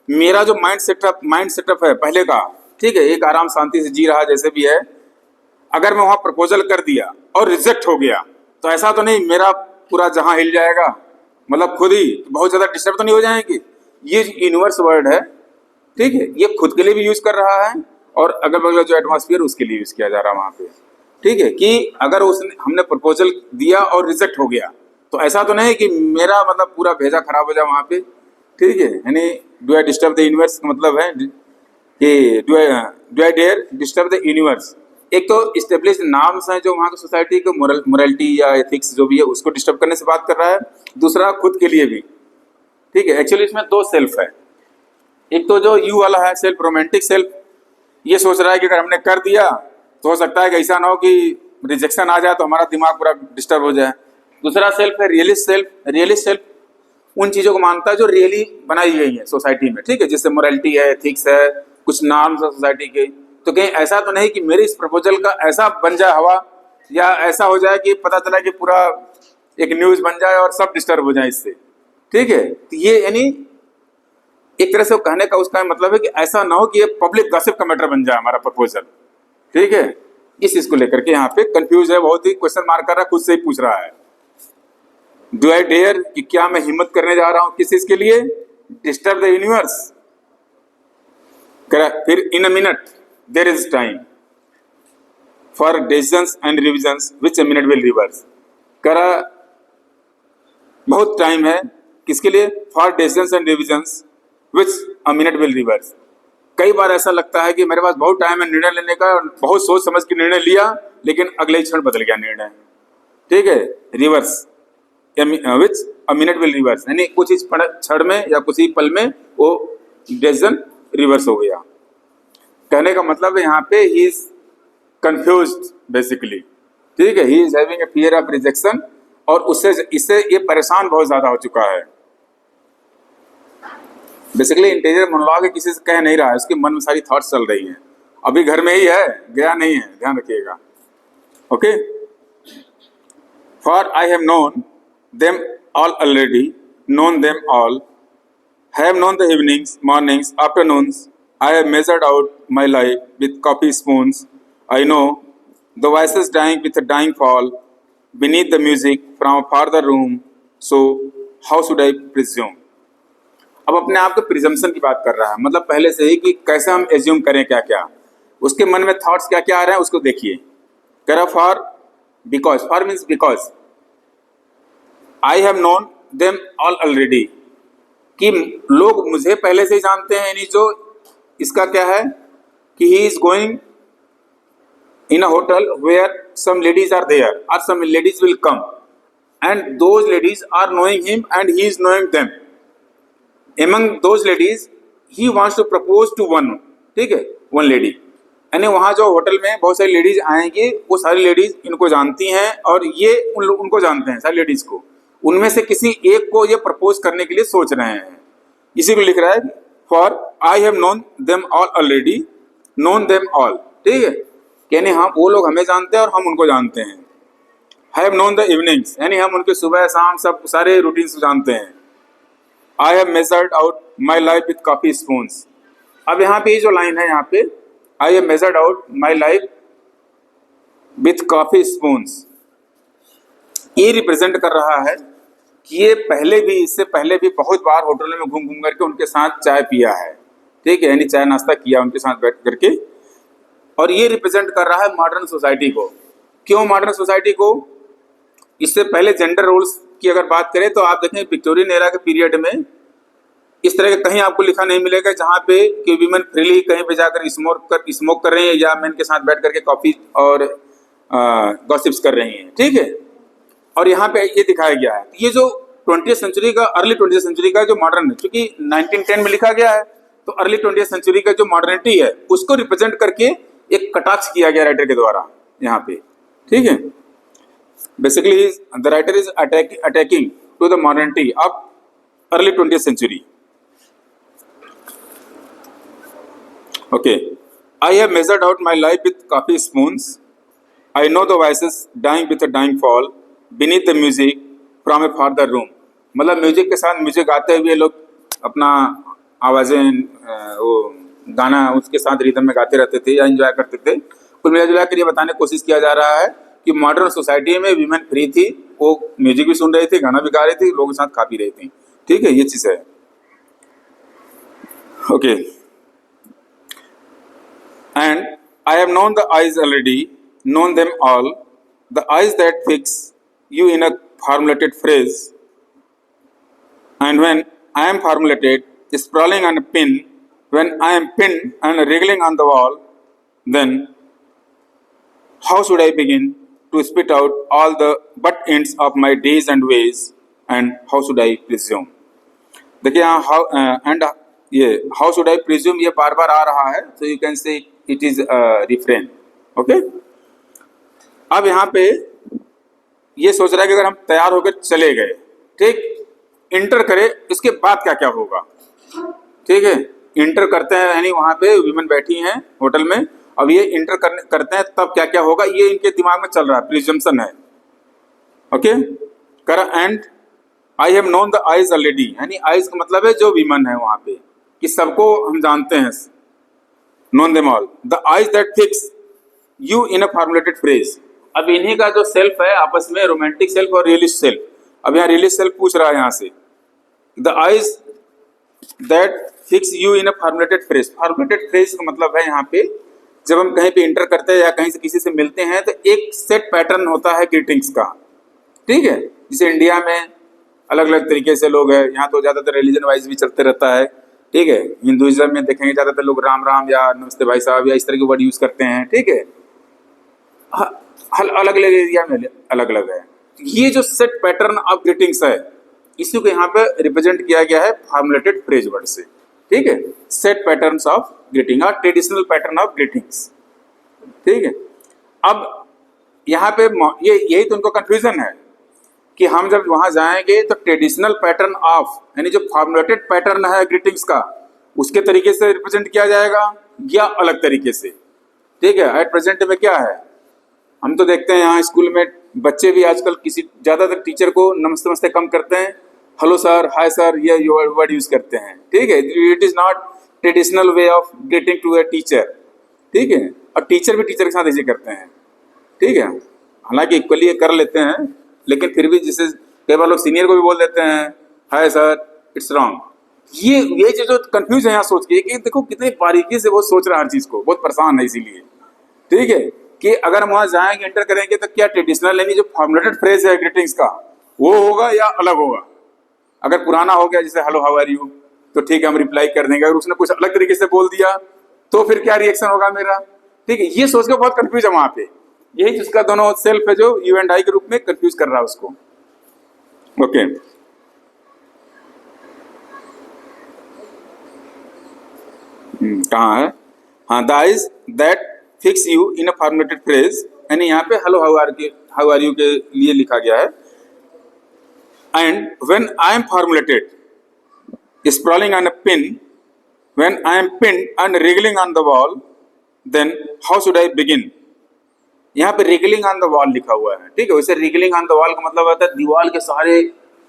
मेरा जो माइंड सेटअप है पहले का, ठीक है, एक आराम शांति से जी रहा जैसे भी है, अगर मैं वहां प्रपोजल कर दिया और रिजेक्ट हो गया तो ऐसा तो नहीं मेरा पूरा जहां हिल जाएगा, मतलब खुद ही बहुत ज्यादा डिस्टर्ब तो नहीं हो जाएंगे। ये यूनिवर्स वर्ड है, ठीक है, ये खुद के लिए भी यूज कर रहा है और अगल बगल जो एटमॉस्फेयर उसके लिए यूज किया जा रहा है वहां पे, ठीक है, कि अगर हमने प्रपोजल दिया और रिजेक्ट हो गया तो ऐसा तो नहीं कि मेरा मतलब पूरा भेजा खराब हो जाए वहां पे, ठीक है, यानी do I disturb the universe का मतलब है कि do I dare disturb the universe. एक तो स्टेब्लिश नाम्स हैं जो वहाँ की सोसाइटी को मोरलिटी या एथिक्स जो भी है उसको डिस्टर्ब करने से बात कर रहा है, दूसरा खुद के लिए भी, ठीक है। एक्चुअली इसमें दो सेल्फ है, एक तो जो यू वाला है सेल्फ, रोमांटिक सेल्फ, ये सोच रहा है कि अगर हमने कर दिया तो हो सकता है कि ऐसा ना हो कि रिजेक्शन आ जाए तो हमारा दिमाग पूरा डिस्टर्ब हो जाए। दूसरा सेल्फ है रियलिस्ट सेल्फ। रियलिस्ट सेल्फ उन चीज़ों को मानता है जो रियली बनाई गई है सोसाइटी में, ठीक है, जैसे मोरालिटी है, एथिक्स है, कुछ नॉर्म्स है सोसाइटी के, तो कहीं ऐसा तो नहीं कि मेरे इस प्रपोजल का ऐसा बन जाए हवा, या ऐसा हो जाए कि पता चला कि पूरा एक न्यूज बन जाए और सब डिस्टर्ब हो जाए इससे, ठीक है। तो ये यानी एक तरह से वो कहने का उसका मतलब है कि ऐसा ना हो कि ये पब्लिक गॉसिप का मैटर बन जाए हमारा प्रपोजल, ठीक है। इस चीज को लेकर के यहाँ पे कंफ्यूज है, बहुत ही क्वेश्चन मार्क कर रहा है, खुद से ही पूछ रहा है डू आई डेयर, कि क्या मैं हिम्मत करने जा रहा हूं किस चीज के लिए, डिस्टर्ब द यूनिवर्स। फिर in a minute there is time for decisions and revisions which a minute will reverse. करा बहुत टाइम है किसके लिए? For decisions and revisions which a minute will reverse. कई बार ऐसा लगता है कि मेरे पास बहुत टाइम है निर्णय लेने का, बहुत सोच समझ के निर्णय लिया, लेकिन अगले ही क्षण बदल गया निर्णय। ठीक है, reverse, which a minute will reverse, यानी कुछ इस क्षण में या कुछ ही पल में वो डिसीजन रिवर्स हो गया। कहने का मतलब है यहाँ पे ही इज कंफ्यूज्ड बेसिकली। ठीक है, he is having a fear of rejection, और इससे ये परेशान बहुत ज्यादा हो चुका है। बेसिकली इंटीरियर मोनोलॉग किसी से कह नहीं रहा है, उसके मन में सारी थॉट्स चल रही हैं। अभी घर में ही है, गया नहीं है, ध्यान रखिएगा। Okay, for I have known them all already, known them all, have known the evenings, mornings, afternoons, I have measured out my life with coffee spoons, I know the voices dying with dying fall beneath the music from a farther room, so how should I presume? अब अपने आप के presumption की बात कर रहा है, मतलब पहले से ही कि कैसे हम एज्यूम करें क्या क्या, उसके मन में थॉट्स क्या क्या आ रहे हैं उसको देखिए। कह रहा for because, for means because, I have known them all already, कि लोग मुझे पहले से ही जानते हैं, यानी जो इसका क्या है कि he is going in a hotel where some ladies are there or some ladies will come, and those ladies are knowing him and he is knowing them. Among those ladies he wants to propose to one, ठीक है, one lady, यानी वहाँ जो hotel में बहुत सारी ladies आएंगी, वो सारी लेडीज इनको जानती हैं और ये उनको जानते हैं, सारी लेडीज को। उनमें से किसी एक को ये प्रपोज करने के लिए सोच रहे हैं, इसी को लिख रहा है for I have known them all already, known them all. ठीक है, यानी हम, वो लोग हमें जानते हैं और हम उनको जानते हैं। हैव नोन द इवनिंग्स, यानी हम उनके सुबह शाम सब सारे रूटीन्स जानते हैं। आई have measured out my life with coffee spoons. अब यहाँ पे जो लाइन है, यहाँ पे आई have measured out my life with coffee spoons, ये रिप्रेजेंट कर रहा है कि ये पहले भी, इससे पहले भी बहुत बार होटलों में घूम घूम करके उनके साथ चाय पिया है। ठीक है, यानी चाय नाश्ता किया उनके साथ बैठ करके, और ये रिप्रेजेंट कर रहा है मॉडर्न सोसाइटी को। क्यों मॉडर्न सोसाइटी को? इससे पहले जेंडर रोल्स की अगर बात करें तो आप देखें विक्टोरियन एरा के पीरियड में इस तरह का कहीं आपको लिखा नहीं मिलेगा जहाँ पे कि वीमेन फ्रीली कहीं पे जाकर स्मोक कर रही हैं या मेन के साथ बैठ करके कॉफी और गॉसिप्स कर रही हैं। ठीक है, और यहाँ पे ये दिखाया गया है। ये जो 20th सेंचुरी का, अर्ली 20th सेंचुरी का जो मॉडर्न है, क्योंकि 1910 में लिखा गया है, तो अर्ली 20th सेंचुरी का जो मॉडर्निटी है उसको रिप्रेजेंट करके एक कटाक्ष किया गया राइटर के द्वारा यहाँ पे। ठीक है, basically the writer is attacking to the modernity of early 20th century. Okay, I have measured out my life with coffee spoons, I know the voices dying with a dying fall beneath the music from a farther room, मतलब music के साथ music गाते हुए लोग अपना आवाजें, वो गाना उसके साथ रिदम में गाते रहते थे या एंजॉय करते थे। कुल मिला जुला कर ये बताने की कोशिश किया जा रहा है कि मॉडर्न सोसाइटी में वीमेन फ्री थी, वो म्यूजिक भी सुन रही थी, गाना भी गा रही थी, लोगों के साथ खा पी रही थी। ठीक है, ये चीज है। Okay, and I have known the eyes already, known them all, the eyes that fix you in a formulated phrase, and when I am formulated, sprawling on a pin, when I am pinned and wriggling on the wall, then how should I begin to spit out all the but ends of my days and ways, and how should I presume? देखिए यहाँ how should I presume ये बार बार आ रहा है, so you can say it is a refrain. Okay? अब यहाँ पे ये सोच रहा है कि अगर हम तैयार होकर चले गए, ठीक, इंटर करें, इसके बाद क्या क्या होगा। ठीक है, इंटर करते हैं, यानी वहां पे वीमेन बैठी हैं होटल में, अब ये इंटर करते हैं तब क्या क्या होगा, ये इनके दिमाग में चल रहा है, प्रिजम्पशन है। ओके, कर and I have known the eyes already, यानी आइज का मतलब है जो वीमेन है वहां पे, कि सबको हम जानते हैं, known them all, the eyes that fix you in a formulated phrase. अब इन्हीं का जो सेल्फ है आपस में, रोमांटिक सेल्फ और रियलिस्ट सेल्फ, अब यहाँ रियलिस्ट सेल्फ पूछ रहा है यहाँ से, the eyes that fix you in a formulated phrase. Formulated phrase का मतलब है यहाँ पे जब हम कहीं पे इंटर करते हैं या कहीं से किसी से मिलते हैं तो एक सेट पैटर्न होता है ग्रीटिंग्स का। ठीक है, जैसे इंडिया में अलग अलग तरीके से लोग हैं। यहाँ तो ज़्यादातर रिलीजन वाइज भी चलते रहता है, ठीक है। हिंदुइज्म में देखेंगे ज़्यादातर लोग राम राम या नमस्ते भाई साहब या इस तरह के वर्ड यूज़ करते हैं, ठीक है। अलग अलग एरिया में अलग अलग है। ये जो सेट पैटर्न ऑफ ग्रीटिंग्स है, इसी को यहाँ पे रिप्रेजेंट किया गया है फॉर्मुलेटेड फ्रेज वर्ड से, ठीक है। सेट पैटर्न्स ऑफ ग्रीटिंग और ट्रेडिशनल पैटर्न ऑफ ग्रीटिंग्स, ठीक है। अब यहाँ पे ये यही तो उनको कंफ्यूजन है कि हम जब वहां जाएंगे तो ट्रेडिशनल पैटर्न ऑफ यानी जो फॉर्मुलेटेड पैटर्न है ग्रीटिंग्स का, उसके तरीके से रिप्रेजेंट किया जाएगा या अलग तरीके से, ठीक है। एट प्रेजेंट में क्या है, हम तो देखते हैं यहाँ स्कूल में बच्चे भी आजकल किसी ज़्यादातर टीचर को नमस्ते नमस्ते कम करते हैं, हेलो सर, हाय सर, ये वर्ड यूज करते हैं, ठीक है। It is not traditional way of getting to a teacher, ठीक है। और टीचर भी टीचर के साथ ऐसे करते हैं, ठीक है। हालांकि इक्वली ये कर लेते हैं, लेकिन फिर भी जैसे कई बार लोग सीनियर को भी बोल देते हैं हाय सर, इट्स रॉन्ग। ये चीज़ जो कंफ्यूज है यहाँ सोच के कि देखो कितनी बारीकी से वो सोच रहा है हर चीज़ को, बहुत परेशान है इसीलिए, ठीक है। कि अगर हम वहाँ जाएंगे एंटर करेंगे तो क्या ट्रेडिशनल यानी जो फॉर्मुलेटेड फ्रेज है ग्रीटिंग्स का वो होगा या अलग होगा। अगर पुराना हो गया जैसे हेलो हाउ आर यू तो ठीक है हम रिप्लाई कर देंगे, अगर उसने कुछ अलग तरीके से बोल दिया तो फिर क्या रिएक्शन होगा मेरा, ठीक है। ये सोच के बहुत कंफ्यूज है वहाँ पे, यही जिसका दोनों सेल्फ है जो यू एंड आई के रूप में कंफ्यूज कर रहा है उसको, ओके। कहाँ है, हाँ, the eyes that fix you in a formulated phrase, यानी यहाँ पे हेलो हाउ आर यू के लिए लिखा गया है। And when I am formulated sprawling on a pin, when I am pin and wriggling on the wall, then how should I begin. यहाँ पे रिगलिंग ऑन द वॉल लिखा हुआ है, ठीक है। वैसे रिगलिंग ऑन द वॉल का मतलब होता है दीवार के सहारे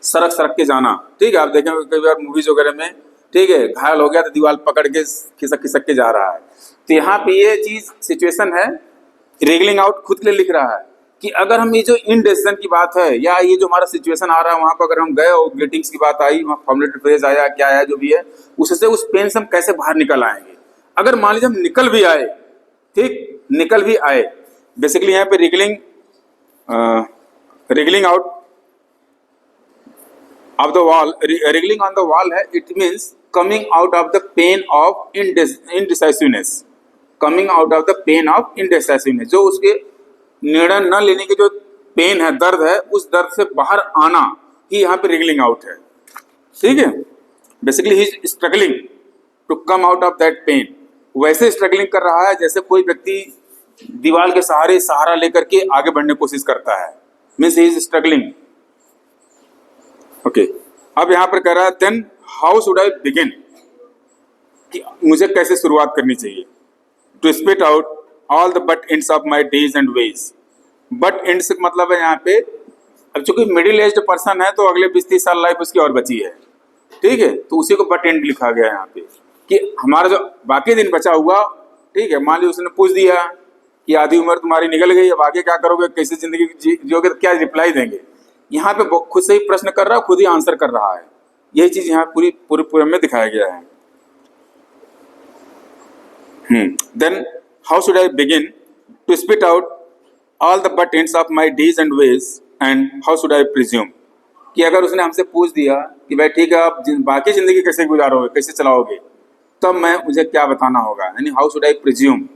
सरक सरक के जाना, ठीक है। आप देखें कई बार मूवीज वगैरह में, ठीक है, घायल हो गया तो दीवार पकड़ के खिसक खिसक के जा रहा है। तो यहाँ पे ये चीज सिचुएशन है, रेगलिंग आउट खुद के लिए लिख रहा है कि अगर हम ये जो इनडेसिजन की बात है या ये जो हमारा सिचुएशन आ रहा है वहां पर अगर हम गए और ग्रीटिंग्स की बात आई, वहाँ फॉर्मुलेटेड फ्रेज आया, क्या आया जो भी है, उससे उस पेन से हम कैसे बाहर निकल आएंगे। अगर मान लीजिए हम निकल भी आए, ठीक, निकल भी आए, बेसिकली यहाँ पे wriggling out of the wall, wriggling on the wall है, it means coming out of the pain of indecisiveness, coming out of the pain of indecisiveness, जो उसके निर्णय न लेने की जो पेन है, दर्द है, उस दर्द से बाहर आना ही यहाँ पे रिगलिंग आउट है, ठीक है। Basically he is struggling to come out of that pain, वैसे स्ट्रगलिंग कर रहा है जैसे कोई व्यक्ति दीवार के सहारा लेकर के आगे बढ़ने की कोशिश करता है, means he is struggling, okay. अब यहाँ पर कह रहा है then how should I begin, कि मुझे कैसे शुरुआत करनी चाहिए। To spit out all the butt ends of my days and ways, butt ends का मतलब है यहाँ पे, अब चूंकि मिडिल एज्ड पर्सन है तो अगले 20-30 साल लाइफ उसकी और बची है, ठीक है, तो उसी को बट एंड लिखा गया है यहाँ पे कि हमारा जो बाकी दिन बचा हुआ, ठीक है। मान लीजिए उसने पूछ दिया कि आधी उम्र तुम्हारी निकल गई, अब आगे क्या करोगे, कैसे जिंदगी जियोगे, तो क्या रिप्लाई देंगे। यहाँ पे खुद से ही प्रश्न कर रहा है, खुद ही आंसर कर रहा है, यही चीज यहाँ पूरे में दिखाया गया है। Then how should I begin to spit out all the butt ends of my days and ways and how should I presume, कि अगर उसने हमसे पूछ दिया कि भाई ठीक है आप बाकी जिंदगी कैसे गुजारोगे, कैसे चलाओगे, तब मुझे क्या बताना होगा, यानी हाउ शुड आई प्रिज्यूम,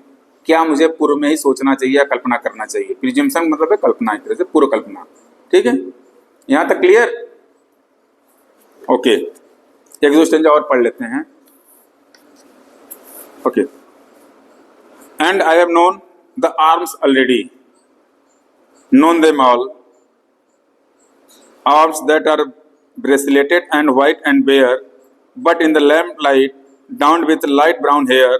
क्या मुझे पूर्व में ही सोचना चाहिए या कल्पना करना चाहिए। प्रिज्यूम्सन मतलब है कल्पना, एक तरह से पूर्व कल्पना, ठीक है। यहाँ तक क्लियर, ओके। एक दो स्टेंजा और पढ़ लेते हैं, okay. And I have known the arms already, known them all, arms that are braceleted and white and bare, but in the lamplight, downed with light brown hair.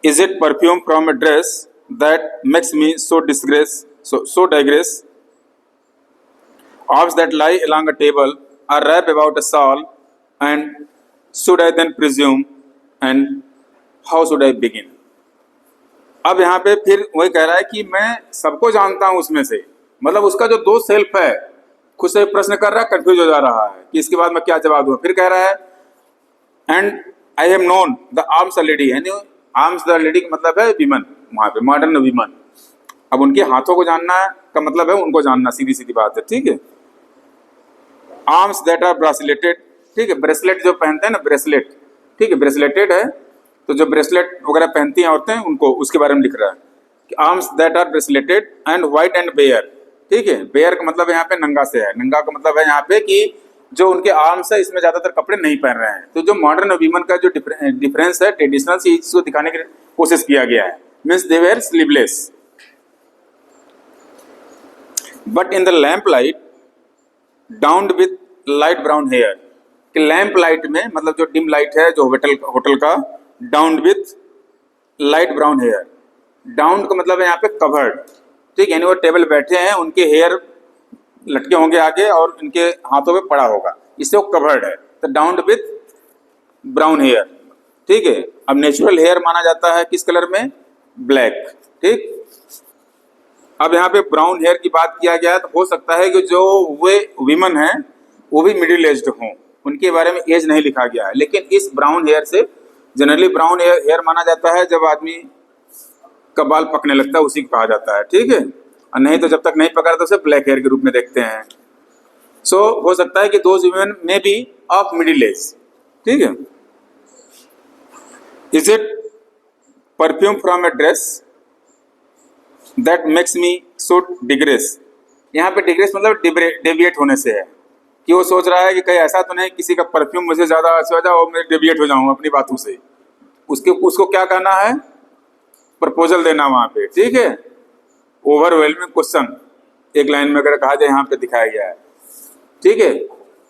Is it perfume from a dress that makes me so digress? Arms that lie along a table are wrapped about a shawl, and should I then presume, and how should I begin? अब यहाँ पे फिर वही कह रहा है कि मैं सबको जानता हूं उसमें से, मतलब उसका जो दो सेल्फ है खुद से प्रश्न कर रहा है, कंफ्यूज हो जा रहा है कि इसके बाद मैं क्या जवाब दूं। फिर कह रहा है and I have known the arms lady, यानी आर्म्स द लेडी का मतलब है विमन, वहां पे मॉडर्न विमन। अब उनके हाथों को जानना का मतलब है उनको जानना, सीधी सीधी बात है, ठीक है। आर्म्स दैट आर ब्रासलेटेड, ठीक है, ब्रेसलेट जो पहनते हैं ना, ब्रेसलेट, ठीक है, ब्रेसलेटेड है, तो जो ब्रेसलेट वगैरह पहनती हैं औरतें उनको, उसके बारे में लिख रहा है कि arms that are braceleted and white and bare, ठीक है, बेयर का मतलब यहाँ पे नंगा से है, नंगा का मतलब है यहाँ पे कि जो उनके आर्म्स है इसमें ज्यादातर कपड़े नहीं पहन रहे हैं। तो जो मॉडर्न और वीमन का जो डिफरेंस है ट्रेडिशनल से, इसको दिखाने की कोशिश किया गया है, means they were sleeveless. But in the lamp light downed with light brown hair, कि लैम्प लाइट में मतलब जो डिम लाइट है जो होटल का, downed with light brown hair, down का मतलब है यहाँ पे कवर्ड, ठीक है, यानी वो टेबल बैठे हैं, उनके हेयर लटके होंगे आगे और इनके हाथों में पड़ा होगा, इससे वो कवर्ड है, तो डाउन्ड विथ ब्राउन हेयर, ठीक है। अब नेचुरल हेयर माना जाता है किस कलर में, ब्लैक, ठीक। अब यहाँ पे ब्राउन हेयर की बात किया गया, तो हो सकता है कि जो वे वीमन हैं वो भी मिडिल एज्ड हों, उनके बारे में एज नहीं लिखा गया है, लेकिन इस ब्राउन हेयर से जनरली ब्राउन हेयर माना जाता है जब आदमी का बाल पकने लगता है, उसी को कहा जाता है, ठीक है, और नहीं तो जब तक नहीं पकड़ा तो उसे ब्लैक हेयर के रूप में देखते हैं। सो हो सकता है कि दोज वीमेन में बी ऑफ मिडिल एज, ठीक है। Is it perfume from a dress that makes me so digress, यहाँ पे डिग्रेस मतलब डेविएट होने से है, कि वो सोच रहा है कि कहीं ऐसा तो नहीं किसी का परफ्यूम मुझे ज्यादा अच्छा हो जाए और मैं डेविएट हो जाऊँ अपनी बातों से, उसको क्या करना है, प्रपोजल देना वहां पे, ठीक है। ओवरवेलमिंग क्वेश्चन एक लाइन में अगर कहा जाए यहाँ पे दिखाया गया है, ठीक है,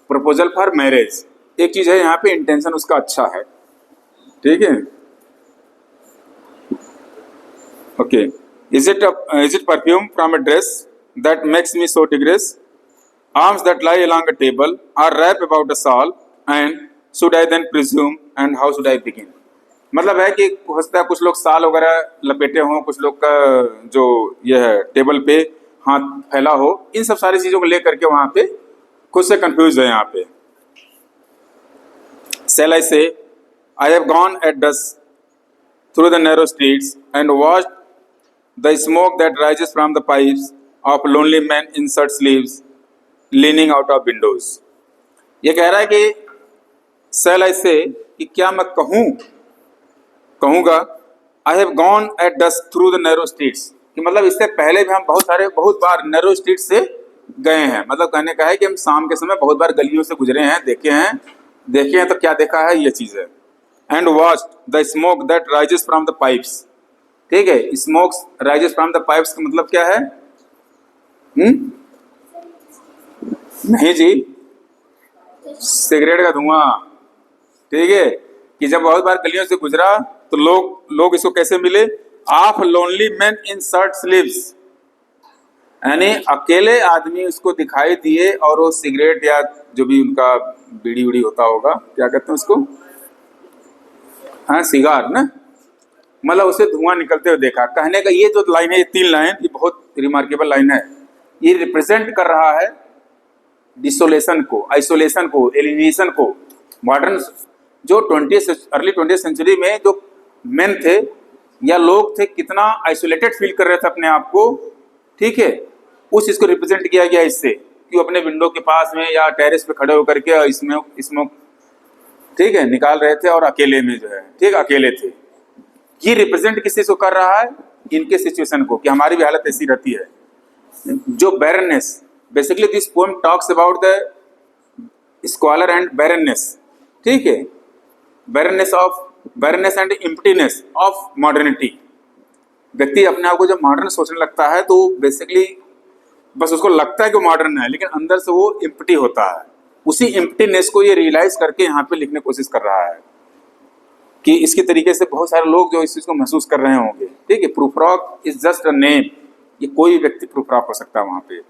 प्रपोजल फॉर मैरिज, एक चीज है यहाँ पे इंटेंशन उसका अच्छा है, ठीक है। Okay, is it perfume from a dress that makes me so digress, arms that lie along a table are wrapped about a shawl and should I then presume and how should I begin, मतलब है कि हो सकता है कुछ लोग साल वगैरह लपेटे हों, कुछ लोग का जो ये है टेबल पे हाथ फैला हो, इन सब सारी चीजों को लेकर के वहां पे खुद से कंफ्यूज है यहाँ पे। Shall I say I have gone at dusk through the narrow streets and watched the smoke that rises from the pipes of lonely men in shirt sleeves leaning out of windows, ये कह रहा है कि shall I say कि क्या मैं कहूँगा I have gone at dusk through the narrow streets, कि मतलब इससे पहले भी हम बहुत बार नैरो स्ट्रीट से गए हैं, मतलब कहने का है कि हम शाम के समय बहुत बार गलियों से गुजरे हैं, देखे हैं तो क्या देखा है, ये चीज है। And watch the smoke that rises from the pipes, ठीक है, smokes rises from the pipes का मतलब क्या है, नहीं जी, सिगरेट का धुआं, ठीक है, कि जब बहुत बार गलियों से गुजरा तो लोग इसको कैसे मिले, of lonely man in shirt sleeves, यानी अकेले आदमी उसको दिखाई दिए और वो सिगरेट या जो भी उनका बीड़ी उड़ी होता होगा, क्या कहते हैं उसको, हाँ सिगार ना, मतलब उसे धुआं निकलते हुए देखा। कहने का ये जो लाइन है, ये 3 लाइन, ये बहुत रिमार्केबल लाइन है, ये रिप्रेजेंट कर रहा है डिसोलेशन को, आइसोलेशन को, एलिनेशन को। मॉडर्न जो अर्ली 20th सेंचुरी में जो मेन थे या लोग थे, कितना आइसोलेटेड फील कर रहे थे अपने आप को, ठीक है, उस चीज को रिप्रेजेंट किया गया इससे, कि वो अपने विंडो के पास में या टेरेस पे खड़े होकर के इसमें ठीक है निकाल रहे थे और अकेले में जो है, ठीक, अकेले थे। ये रिप्रेजेंट किस चीज को कर रहा है, इनके सिचुएशन को, कि हमारी भी हालत ऐसी रहती है। जो barrenness, basically this poem talks about the squalor and barrenness, ठीक है, barrenness and emptiness of modernity. व्यक्ति अपने आप को जब मॉडर्न सोचने लगता है तो बेसिकली बस उसको लगता है कि वो मॉडर्न है, लेकिन अंदर से वो एम्प्टी होता है। उसी एम्प्टीनेस को ये रियलाइज करके यहाँ पे लिखने की कोशिश कर रहा है, कि इसके तरीके से बहुत सारे लोग जो इस चीज को महसूस कर रहे होंगे, ठीक है। Proof rock is just a name, ये कोई व्यक्ति प्रूफ रॉक हो सकता है वहां पे।